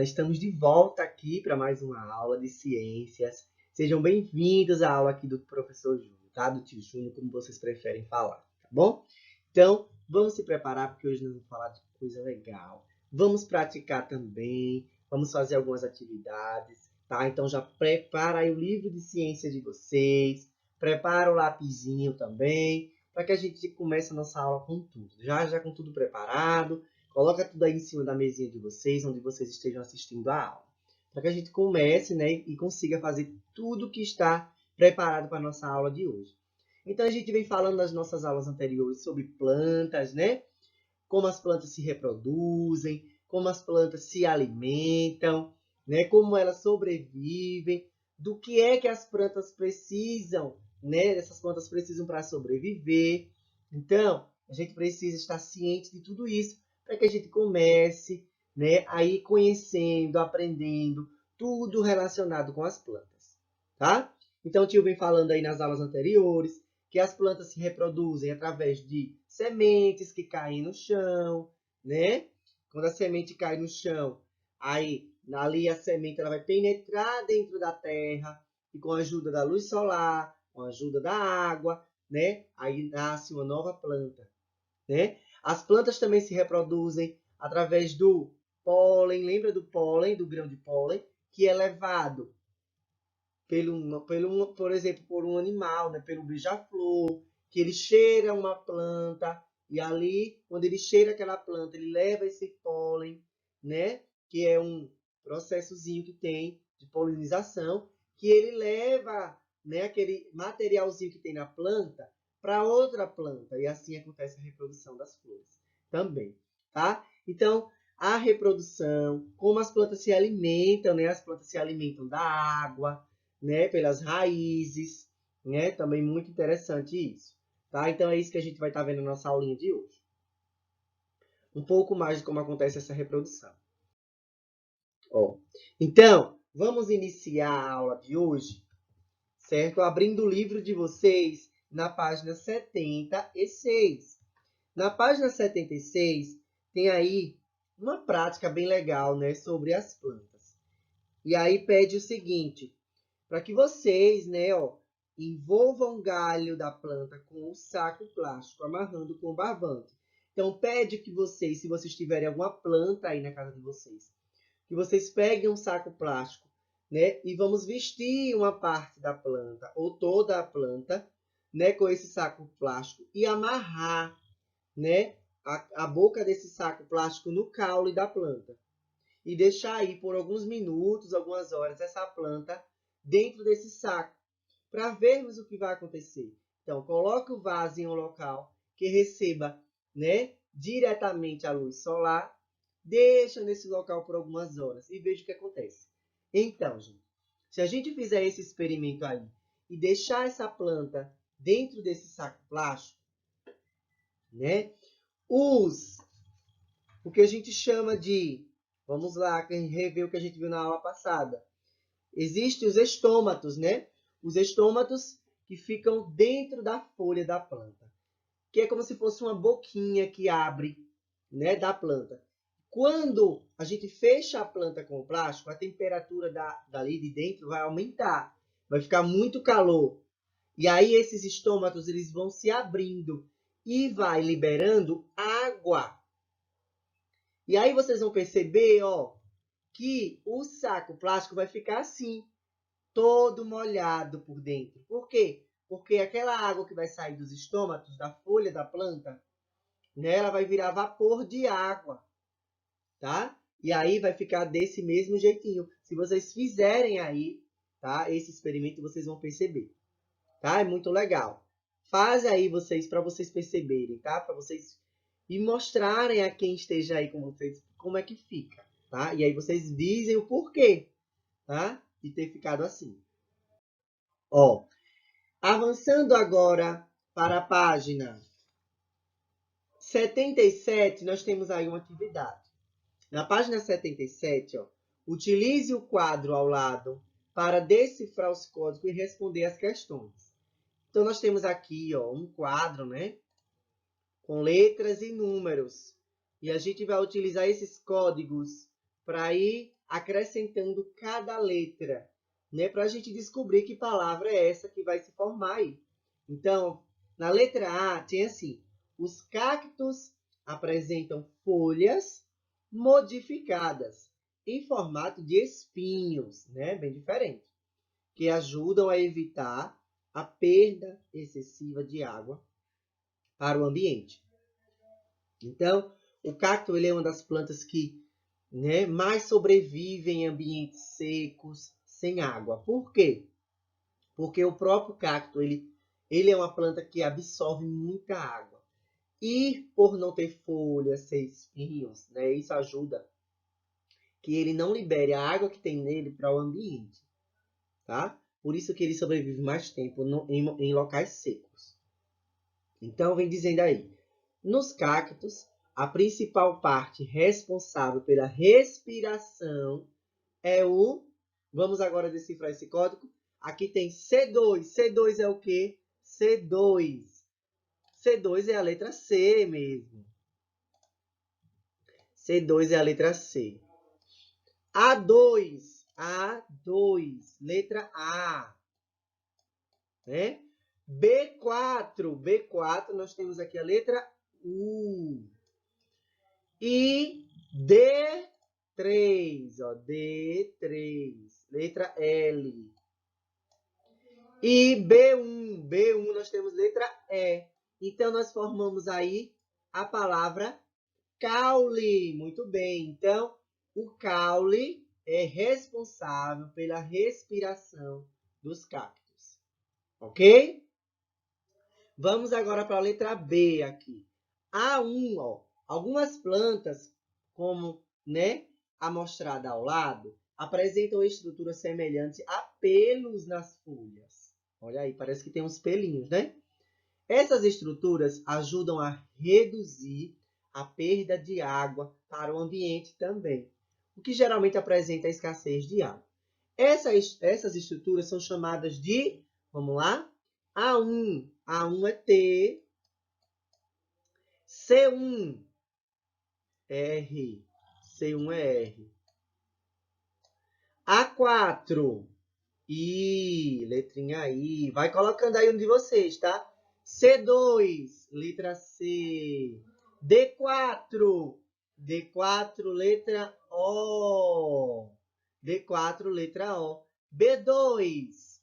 nós estamos de volta aqui para mais uma aula de ciências. Sejam bem-vindos à aula aqui do professor Júnior, tá? Do tio Júnior, como vocês preferem falar, tá bom? Então, vamos se preparar, porque hoje nós vamos falar de coisa legal. Vamos praticar também, vamos fazer algumas atividades, tá? Então, já prepara aí o livro de ciência de vocês, prepara o lapisinho também, para que a gente comece a nossa aula com tudo. Já com tudo preparado. Coloca tudo aí em cima da mesinha de vocês, onde vocês estejam assistindo a aula. Para que a gente comece, né, e consiga fazer tudo que está preparado para a nossa aula de hoje. Então, a gente vem falando nas nossas aulas anteriores sobre plantas, né? Como as plantas se reproduzem, como as plantas se alimentam, né? Como elas sobrevivem, do que é que as plantas precisam, né? Essas plantas precisam para sobreviver. Então, a gente precisa estar ciente de tudo isso para que a gente comece, né, a ir conhecendo, aprendendo tudo relacionado com as plantas, tá? Então, o tio vem falando aí nas aulas anteriores que as plantas se reproduzem através de sementes que caem no chão, né? Quando a semente cai no chão, aí ali a semente ela vai penetrar dentro da terra e com a ajuda da luz solar, com a ajuda da água, né? Aí nasce uma nova planta, né? As plantas também se reproduzem através do pólen, lembra do pólen, do grão de pólen, que é levado por exemplo, por um animal, né? Pelo beija-flor, que ele cheira uma planta, e ali, quando ele cheira aquela planta, ele leva esse pólen, né? Que é um processozinho que tem de polinização, que ele leva, né, aquele materialzinho que tem na planta para outra planta, e assim acontece a reprodução das flores também, tá? Então, a reprodução, como as plantas se alimentam, né? As plantas se alimentam da água, né? Pelas raízes, né? Também muito interessante isso, tá? Então, é isso que a gente vai estar vendo na nossa aulinha de hoje. Um pouco mais de como acontece essa reprodução. Ó, então, vamos iniciar a aula de hoje, certo? Abrindo o livro de vocês na página 76. Na página 76, tem aí uma prática bem legal, né, sobre as plantas. E aí pede o seguinte, para que vocês, né, ó, envolvam o galho da planta com o saco plástico, amarrando com o barbante. Então, pede que vocês, se vocês tiverem alguma planta aí na casa de vocês, que vocês peguem um saco plástico, né, e vamos vestir uma parte da planta, ou toda a planta, né, com esse saco plástico, e amarrar, né, a boca desse saco plástico no caule da planta. E deixar aí por alguns minutos, algumas horas, essa planta dentro desse saco, para vermos o que vai acontecer. Então, coloque o vaso em um local que receba, né, diretamente a luz solar, deixa nesse local por algumas horas e veja o que acontece. Então, gente, se a gente fizer esse experimento aí e deixar essa planta dentro desse saco plástico, né, o que a gente chama de, vamos lá, rever o que a gente viu na aula passada. Existem os estômatos, né? Os estômatos que ficam dentro da folha da planta, que é como se fosse uma boquinha que abre, né, da planta. Quando a gente fecha a planta com o plástico, a temperatura dali de dentro vai aumentar, vai ficar muito calor. E aí esses estômatos eles vão se abrindo e vai liberando água. E aí vocês vão perceber, ó, que o saco plástico vai ficar assim, todo molhado por dentro. Por quê? Porque aquela água que vai sair dos estômatos, da folha da planta, né, ela vai virar vapor de água, tá? E aí vai ficar desse mesmo jeitinho. Se vocês fizerem aí, tá, esse experimento, vocês vão perceber, tá? É muito legal. Faz aí vocês, para vocês perceberem, tá? Para vocês e mostrarem a quem esteja aí com vocês como é que fica, tá? E aí vocês dizem o porquê, tá? De ter ficado assim. Ó, avançando agora para a página 77, nós temos aí uma atividade. Na página 77, ó, utilize o quadro ao lado para decifrar os códigos e responder as questões. Então, nós temos aqui, ó, um quadro, né, com letras e números. E a gente vai utilizar esses códigos para ir acrescentando cada letra, né? Para a gente descobrir que palavra é essa que vai se formar aí. Então, na letra A, tem assim: os cactos apresentam folhas modificadas em formato de espinhos, né? Bem diferente, que ajudam a evitar a perda excessiva de água para o ambiente. Então, o cacto ele é uma das plantas que, né, mais sobrevivem em ambientes secos, sem água. Por quê? Porque o próprio cacto ele é uma planta que absorve muita água. E por não ter folhas, ser espinhos, né, isso ajuda que ele não libere a água que tem nele para o ambiente. Tá? Por isso que ele sobrevive mais tempo em locais secos. Então, vem dizendo aí, nos cactos, a principal parte responsável pela respiração é o... Vamos agora decifrar esse código. Aqui tem C2. C2 é o quê? C2. C2 é a letra C mesmo. C2 é a letra C. A2. A2. Letra A. Né? B4. B4, nós temos aqui a letra U. E D3. Ó, D3. Letra L. E B1. B1 nós temos letra E. Então, nós formamos aí a palavra caule. Muito bem. Então, o caule é responsável pela respiração dos cactos. Ok? Vamos agora para a letra B aqui. A1, ó. Algumas plantas, como, né, a mostrada ao lado, apresentam estrutura semelhante a pelos nas folhas. Olha aí, parece que tem uns pelinhos, né? Essas estruturas ajudam a reduzir a perda de água para o ambiente também, o que geralmente apresenta a escassez de água. Essas estruturas são chamadas de, vamos lá, A1. A1 é T, C1, R, C1 é R. A4, I, letrinha I. Vai colocando aí um de vocês, tá? C2, letra C. D4, D4, letra O. D4, letra O. B2,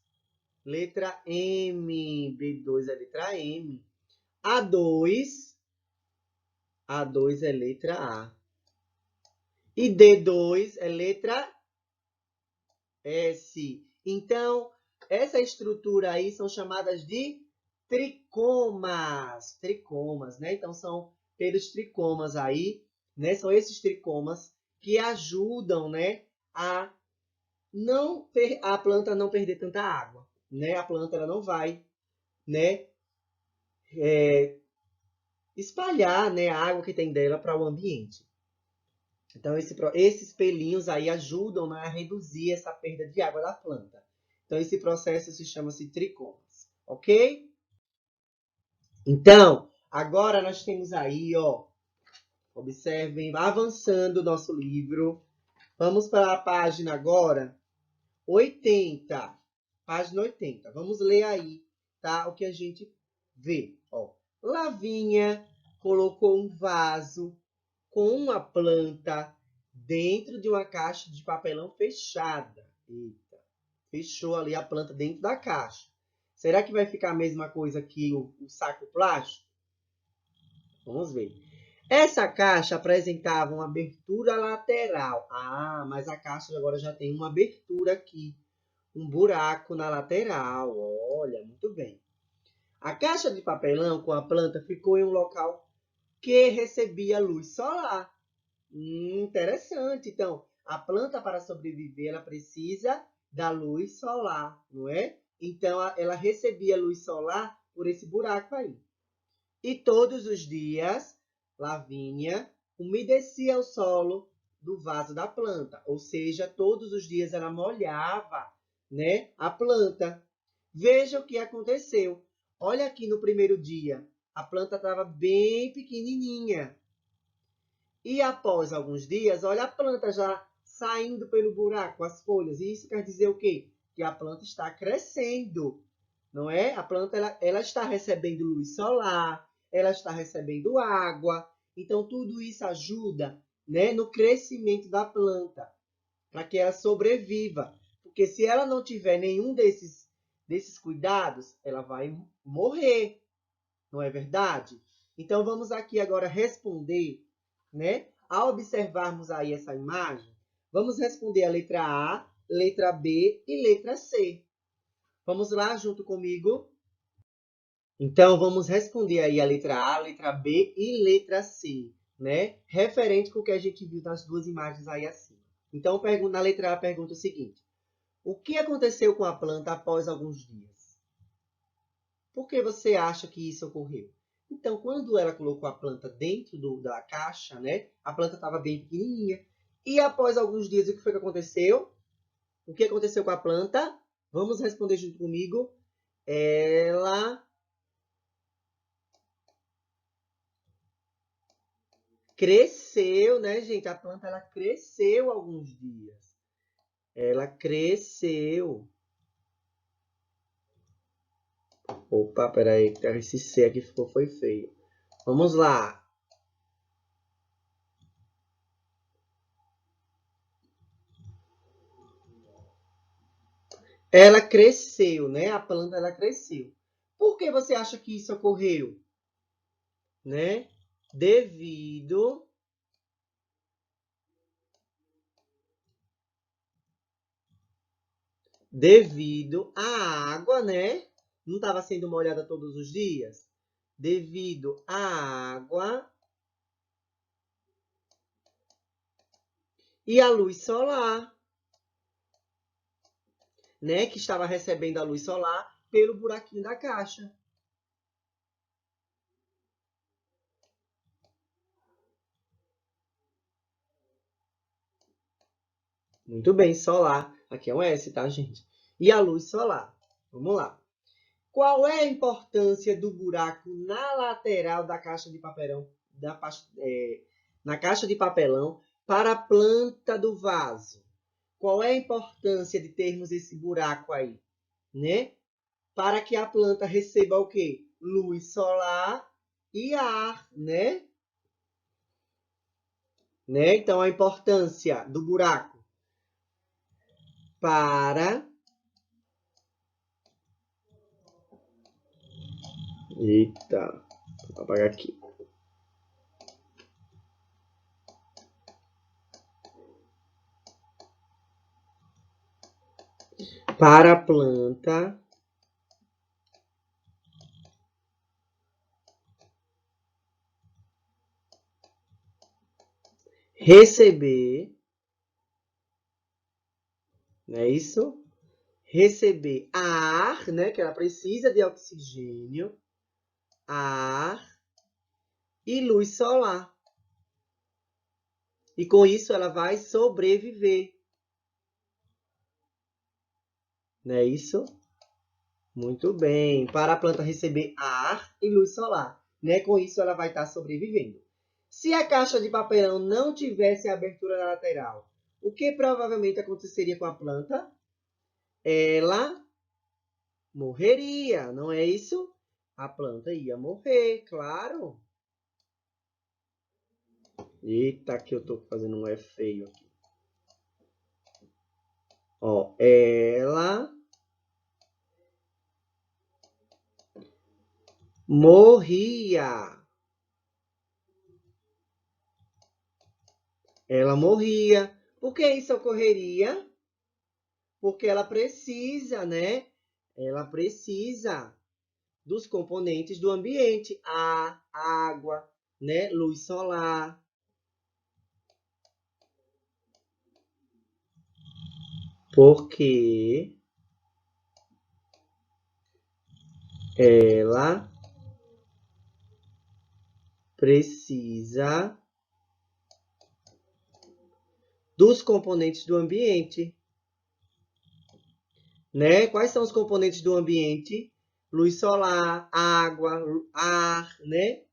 letra M. B2 é letra M. A2, A2 é letra A. E D2 é letra S. Então, essa estrutura aí são chamadas de tricomas. Tricomas, né? Então, são pelos tricomas aí, né? São esses tricomas que ajudam, né, a planta não perder tanta água, né? A planta ela não vai, né, espalhar, né, a água que tem dela para o ambiente. Então, esses pelinhos aí ajudam, né, a reduzir essa perda de água da planta. Então, esse processo se chama-se tricomas, ok? Então, agora nós temos aí, ó, observem, avançando o nosso livro. Vamos para a página agora 80. Página 80. Vamos ler aí, tá? O que a gente vê, ó. Lavinha colocou um vaso com uma planta dentro de uma caixa de papelão fechada. Eita, fechou ali a planta dentro da caixa. Será que vai ficar a mesma coisa que o saco plástico? Vamos ver. Essa caixa apresentava uma abertura lateral. Ah, mas a caixa agora já tem uma abertura aqui. Um buraco na lateral. Olha, muito bem. A caixa de papelão com a planta ficou em um local que recebia luz solar. Interessante. Então, a planta, para sobreviver, ela precisa da luz solar, não é? Então, ela recebia luz solar por esse buraco aí. E todos os dias, Lavínia umedecia o solo do vaso da planta. Ou seja, todos os dias ela molhava, né, a planta. Veja o que aconteceu. Olha aqui no primeiro dia. A planta estava bem pequenininha. E após alguns dias, olha a planta já saindo pelo buraco as folhas. E isso quer dizer o quê? Que a planta está crescendo, não é? A planta ela está recebendo luz solar, ela está recebendo água. Então, tudo isso ajuda, né, no crescimento da planta, para que ela sobreviva. Porque se ela não tiver nenhum desses cuidados, ela vai morrer, não é verdade? Então, vamos aqui agora responder, né? Ao observarmos aí essa imagem, vamos responder a letra A, letra B e letra C. Vamos lá junto comigo? Então, vamos responder aí a letra A, letra B e letra C, né? Referente com o que a gente viu nas duas imagens aí acima. Então, na letra A, pergunta o seguinte: o que aconteceu com a planta após alguns dias? Por que você acha que isso ocorreu? Então, quando ela colocou a planta dentro da caixa, né? A planta estava bem pequenininha. E após alguns dias, o que foi que aconteceu? O que aconteceu com a planta? Vamos responder junto comigo. Ela cresceu, né, gente? A planta ela cresceu alguns dias. Ela cresceu. Opa, peraí, esse C aqui foi feio. Vamos lá. Ela cresceu, né? A planta ela cresceu. Por que você acha que isso ocorreu? Né? Devido à água, né? Não estava sendo molhada todos os dias? Devido à água e à luz solar, né? Que estava recebendo a luz solar pelo buraquinho da caixa. Muito bem, solar. Aqui é um S, tá, gente? E a luz solar. Vamos lá. Qual é a importância do buraco na lateral da caixa de papelão, na caixa de papelão para a planta do vaso? Qual é a importância de termos esse buraco aí, né? Para que a planta receba o quê? Luz solar e ar, né? Então, a importância do buraco para... Eita, vou apagar aqui. Para a planta receber, não é isso? Receber ar, né? Que ela precisa de oxigênio, ar e luz solar. E com isso ela vai sobreviver. Não é isso? Muito bem. Para a planta receber ar e luz solar, né? Com isso ela vai estar sobrevivendo. Se a caixa de papelão não tivesse a abertura na lateral, o que provavelmente aconteceria com a planta? Ela morreria, não é isso? A planta ia morrer, claro. Eita, que eu tô fazendo um F feio aqui. Ó, ela morria. Ela morria. Por que isso ocorreria? Porque ela precisa, né? Ela precisa dos componentes do ambiente, ar, água, né? Luz solar. Porque ela precisa dos componentes do ambiente, né? Quais são os componentes do ambiente? Luz solar, água, ar, né?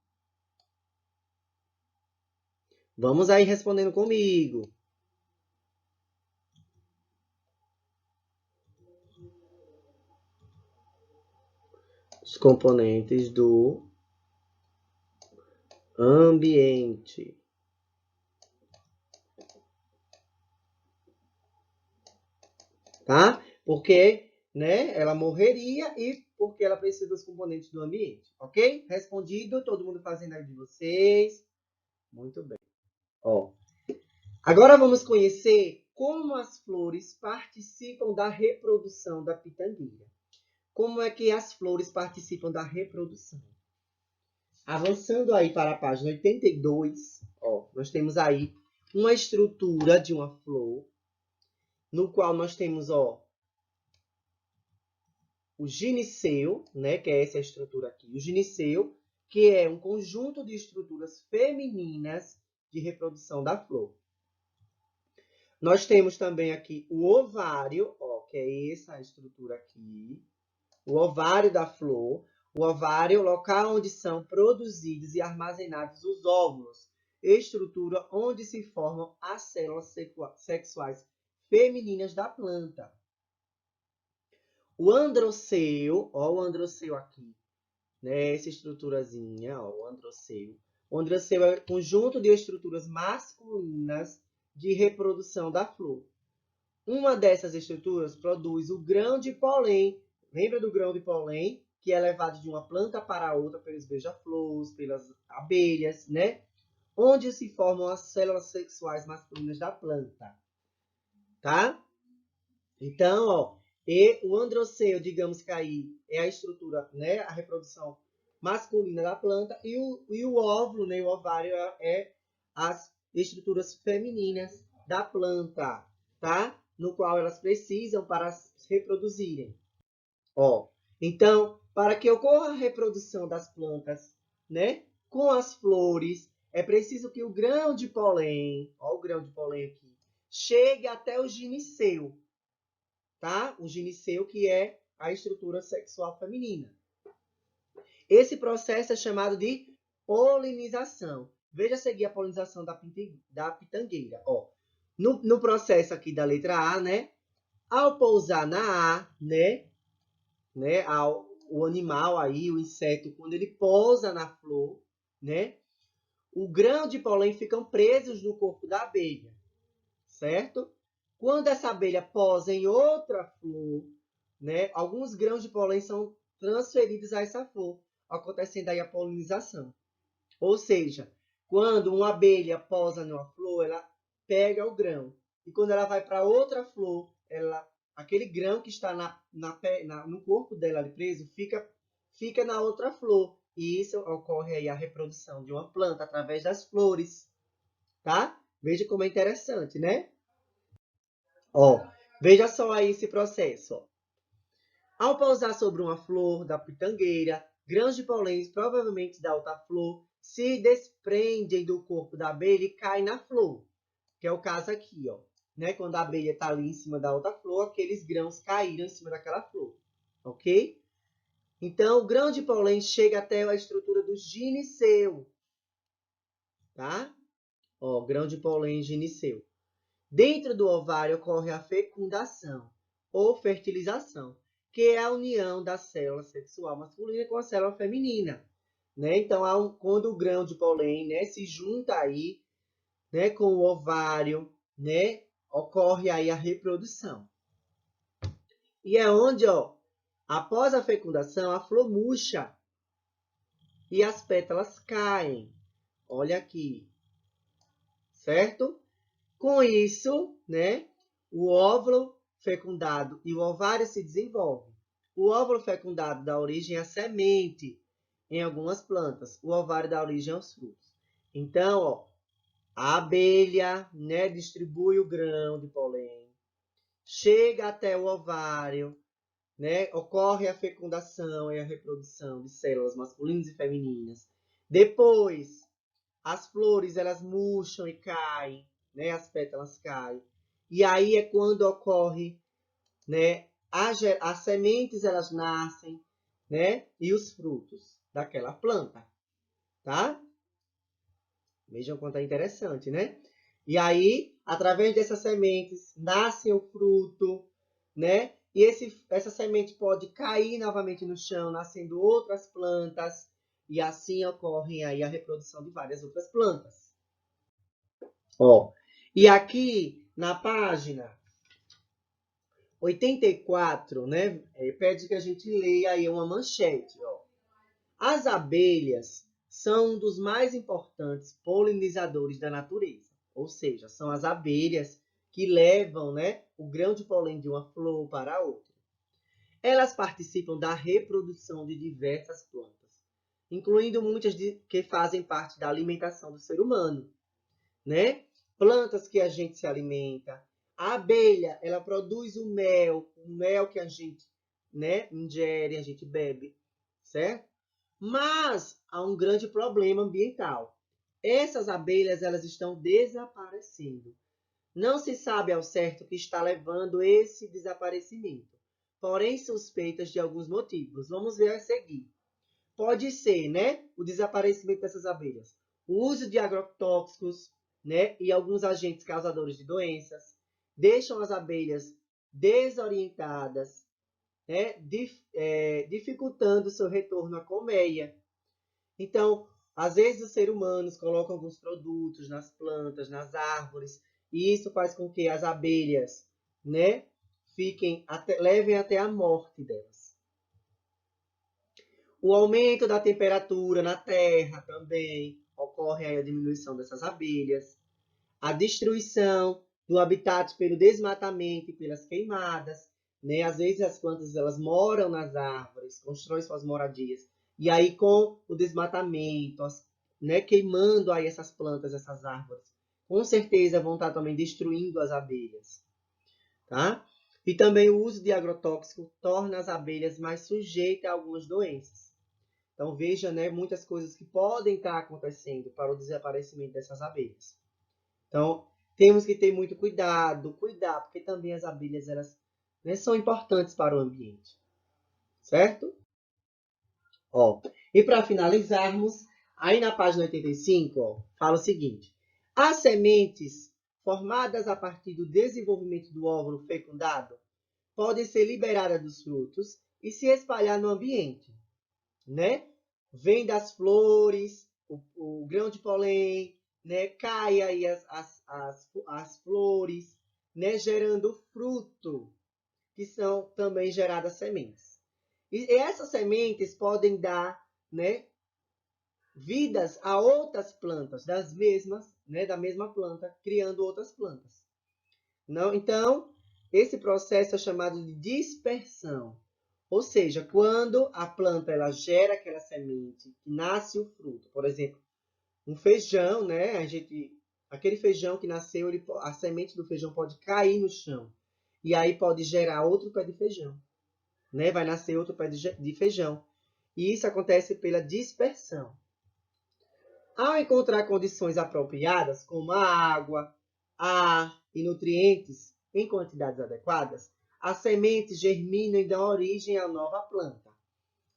Vamos aí respondendo comigo. Os componentes do ambiente. Tá? Porque, né, ela morreria e porque ela precisa dos componentes do ambiente, ok? Respondido, todo mundo fazendo aí de vocês. Muito bem. Ó, agora vamos conhecer como as flores participam da reprodução da pitangueira. Como é que as flores participam da reprodução? Avançando aí para a página 82, ó, nós temos aí uma estrutura de uma flor, no qual nós temos, ó, o gineceu, né, que é essa estrutura aqui, o gineceu, que é um conjunto de estruturas femininas de reprodução da flor. Nós temos também aqui o ovário, ó, que é essa estrutura aqui, o ovário da flor. O ovário é o local onde são produzidos e armazenados os óvulos, estrutura onde se formam as células sexuais femininas da planta. O androceu, ó, o androceu aqui, né, essa estruturazinha, ó, o androceu. O androceu é um conjunto de estruturas masculinas de reprodução da flor. Uma dessas estruturas produz o grão de pólen. Lembra do grão de pólen? Que é levado de uma planta para outra pelos beija-flores, pelas abelhas, né? Onde se formam as células sexuais masculinas da planta. Tá? Então, ó, e o androceu, digamos que aí é a estrutura, né? A reprodução masculina da planta. E o óvulo, né? O ovário é as estruturas femininas da planta, tá? No qual elas precisam para se reproduzirem. Ó, então, para que ocorra a reprodução das plantas, né, com as flores, é preciso que o grão de pólen, ó, o grão de pólen aqui, chegue até o gineceu, tá? O gineceu que é a estrutura sexual feminina. Esse processo é chamado de polinização. Veja a seguir a polinização da pitangueira, ó. No processo aqui da letra A, né? Ao pousar na A, né? O animal aí, o inseto, quando ele pousa na flor, né? O grão de pólen ficam presos no corpo da abelha, certo? Quando essa abelha posa em outra flor, né? Alguns grãos de pólen são transferidos a essa flor, acontecendo aí a polinização. Ou seja, quando uma abelha posa numa flor, ela pega o grão. E quando ela vai para outra flor, aquele grão que está no corpo dela ali preso fica na outra flor. E isso ocorre aí a reprodução de uma planta através das flores. Tá? Veja como é interessante, né? Ó, veja só aí esse processo. Ó. Ao pousar sobre uma flor da pitangueira, grãos de pólen, provavelmente da outra flor, se desprendem do corpo da abelha e caem na flor, que é o caso aqui, ó. Né? Quando a abelha está ali em cima da outra flor, aqueles grãos caíram em cima daquela flor, ok? Então, o grão de pólen chega até a estrutura do gineceu, tá? Ó, grão de pólen gineceu. Dentro do ovário ocorre a fecundação ou fertilização, que é a união da célula sexual masculina com a célula feminina. Né? Então, quando o grão de pólen, né, se junta aí, né, com o ovário, né, ocorre aí a reprodução. E é onde, ó, após a fecundação, a flor murcha e as pétalas caem. Olha aqui, certo? Com isso, né, o óvulo fecundado e o ovário se desenvolvem. O óvulo fecundado dá origem à semente em algumas plantas. O ovário dá origem aos frutos. Então, ó, a abelha, né, distribui o grão de pólen, chega até o ovário, né, ocorre a fecundação e a reprodução de células masculinas e femininas. Depois, as flores elas murcham e caem, né, as pétalas caem. E aí é quando ocorre, né, as sementes elas nascem, né, e os frutos daquela planta, tá? Vejam quanto é interessante, né? E aí, através dessas sementes, nasce o fruto, né? E essa semente pode cair novamente no chão, nascendo outras plantas, e assim ocorre aí a reprodução de várias outras plantas. Ó, e aqui na página 84, né, pede que a gente leia aí uma manchete, ó. As abelhas são um dos mais importantes polinizadores da natureza, ou seja, são as abelhas que levam, né, o grão de pólen de uma flor para outra. Elas participam da reprodução de diversas plantas, incluindo muitas que fazem parte da alimentação do ser humano, né? Plantas que a gente se alimenta. A abelha, ela produz o mel que a gente, né, ingere, a gente bebe, certo? Mas há um grande problema ambiental. Essas abelhas, elas estão desaparecendo. Não se sabe ao certo o que está levando esse desaparecimento, porém suspeitas de alguns motivos. Vamos ver a seguir. Pode ser, né, o desaparecimento dessas abelhas, o uso de agrotóxicos, né, e alguns agentes causadores de doenças, deixam as abelhas desorientadas, né, dificultando seu retorno à colmeia. Então, às vezes os seres humanos colocam alguns produtos nas plantas, nas árvores, e isso faz com que as abelhas, né, levem até a morte delas. O aumento da temperatura na Terra também ocorre aí a diminuição dessas abelhas. A destruição do habitat pelo desmatamento e pelas queimadas, né? Às vezes as plantas elas moram nas árvores, constroem suas moradias, e aí com o desmatamento, né, queimando aí essas plantas, essas árvores, com certeza vão estar também destruindo as abelhas, tá? E também o uso de agrotóxico torna as abelhas mais sujeitas a algumas doenças. Então veja, né, muitas coisas que podem estar acontecendo para o desaparecimento dessas abelhas. Então, temos que ter muito cuidado, porque também as abelhas elas, né, são importantes para o ambiente, certo? Ó, e para finalizarmos, aí na página 85, ó, fala o seguinte: as sementes formadas a partir do desenvolvimento do óvulo fecundado podem ser liberadas dos frutos e se espalhar no ambiente, né? Vem das flores, o grão de pólen, né? Cai aí as flores, né? Gerando fruto, que são também geradas sementes. E essas sementes podem dar, né, vidas a outras plantas das mesmas, né, da mesma planta, criando outras plantas. Não, então, esse processo é chamado de dispersão. Ou seja, quando a planta ela gera aquela semente, nasce o fruto. Por exemplo, um feijão, né? Aquele feijão que nasceu, a semente do feijão pode cair no chão. E aí pode gerar outro pé de feijão. Né? Vai nascer outro pé de feijão. E isso acontece pela dispersão. Ao encontrar condições apropriadas, como a água, ar e nutrientes em quantidades adequadas, as sementes germinam e dão origem à nova planta.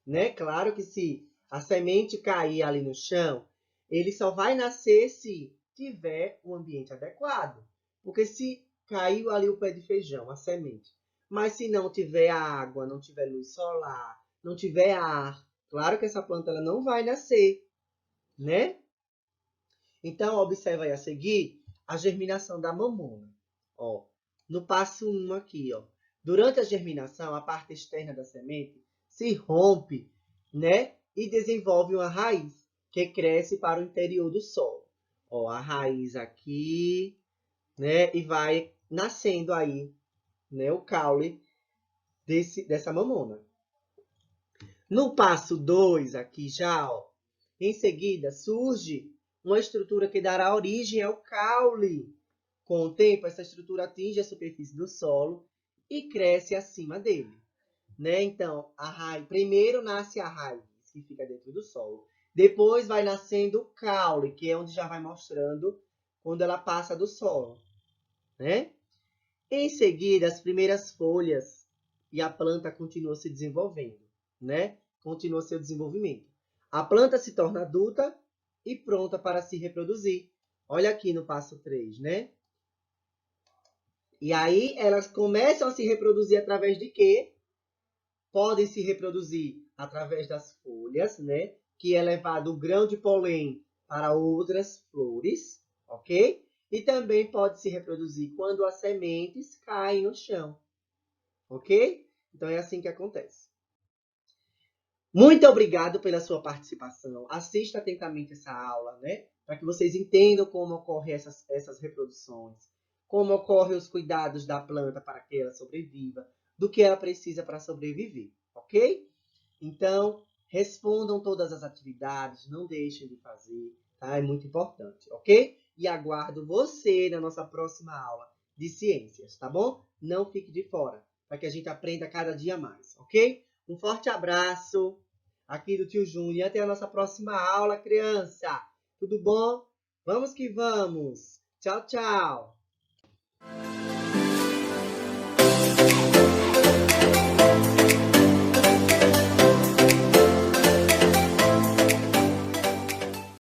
Né? Claro que se a semente cair ali no chão, ele só vai nascer se tiver um ambiente adequado. Porque se caiu ali o pé de feijão, a semente, mas se não tiver água, não tiver luz solar, não tiver ar, claro que essa planta ela não vai nascer, né? Então, observa aí a seguir a germinação da mamona. Ó, no passo 1 aqui, ó. Durante a germinação, a parte externa da semente se rompe, né? E desenvolve uma raiz que cresce para o interior do solo. Ó, a raiz aqui, né? E vai nascendo aí, né? O caule dessa mamona. No passo 2 aqui já, ó, em seguida surge uma estrutura que dará origem ao caule. Com o tempo, essa estrutura atinge a superfície do solo e cresce acima dele. Né? Então, primeiro nasce a raiz, que fica dentro do solo. Depois vai nascendo o caule, que é onde já vai mostrando quando ela passa do solo. Né? Em seguida, as primeiras folhas e a planta continua se desenvolvendo. Né? Continua seu desenvolvimento. A planta se torna adulta e pronta para se reproduzir. Olha aqui no passo 3, né? E aí elas começam a se reproduzir através de quê? Podem se reproduzir através das folhas, né? Que é levado o grão de pólen para outras flores, ok? E também pode se reproduzir quando as sementes caem no chão, ok? Então é assim que acontece. Muito obrigado pela sua participação. Assista atentamente essa aula, né? Para que vocês entendam como ocorrem essas reproduções, como ocorrem os cuidados da planta para que ela sobreviva, do que ela precisa para sobreviver, ok? Então, respondam todas as atividades, não deixem de fazer, tá? É muito importante, ok? E aguardo você na nossa próxima aula de ciências, tá bom? Não fique de fora, para que a gente aprenda cada dia mais, ok? Um forte abraço aqui do tio Júnior e até a nossa próxima aula, criança. Tudo bom? Vamos que vamos. Tchau, tchau.